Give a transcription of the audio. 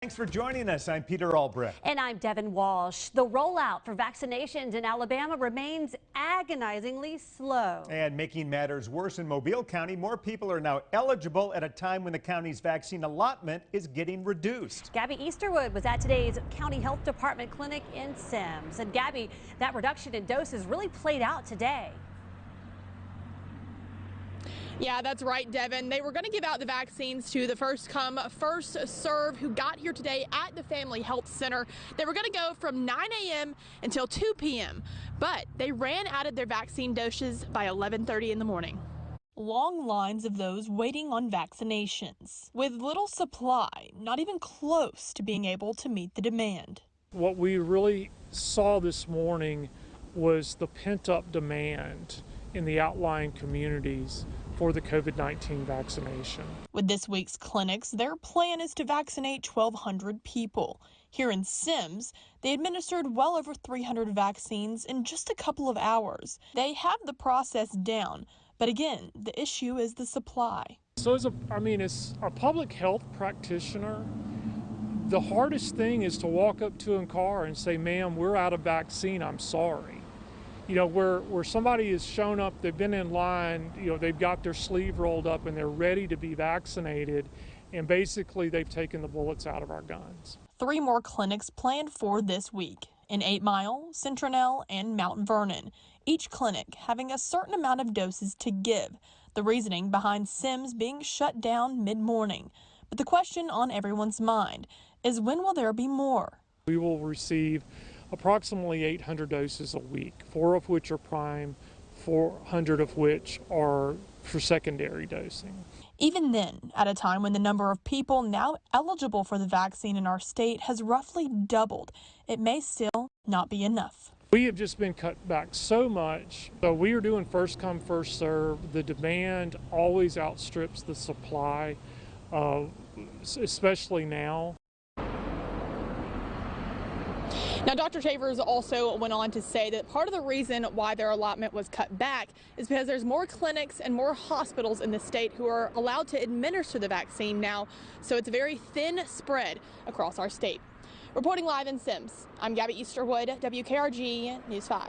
Thanks for joining us. I'm Peter Albrecht. And I'm Devin Walsh. The rollout for vaccinations in Alabama remains agonizingly slow. And making matters worse, in Mobile County, more people are now eligible at a time when the county's vaccine allotment is getting reduced. Gabby Easterwood was at today's County Health Department clinic in Sims. And Gabby, that reduction in doses really played out today. Yeah, that's right, Devin. They were going to give out the vaccines to the first come, first serve who got here today at the Family Health Center. They were going to go from 9 a.m. until 2 p.m., but they ran out of their vaccine doses by 11:30 in the morning. Long lines of those waiting on vaccinations, with little supply, not even close to being able to meet the demand. What we really saw this morning was the pent-up demand in the outlying communities for the COVID-19 vaccination. With this week's clinics, their plan is to vaccinate 1,200 people. Here in Sims, they administered well over 300 vaccines in just a couple of hours. They have the process down, but again, the issue is the supply. So as a public health practitioner, the hardest thing is to walk up to a car and say, ma'am, we're out of vaccine, I'm sorry. You know, where somebody has shown up, they've been in line, you know, they've got their sleeve rolled up and they're ready to be vaccinated, and basically they've taken the bullets out of our guns. 3 more clinics planned for this week in 8 Mile, Centronel, and Mount Vernon, each clinic having a certain amount of doses to give. The reasoning behind Sims being shut down mid-morning. But the question on everyone's mind is, when will there be more? We will receive approximately 800 doses a week, 4 of which are prime, 400 of which are for secondary dosing. Even then, at a time when the number of people now eligible for the vaccine in our state has roughly doubled, it may still not be enough. We have just been cut back so much. So we are doing first come, first serve. The demand always outstrips the supply, especially now. Now, Dr. Shavers also went on to say that part of the reason why their allotment was cut back is because there's more clinics and more hospitals in the state who are allowed to administer the vaccine now, so it's a very thin spread across our state. Reporting live in Sims, I'm Gabby Easterwood, WKRG News 5.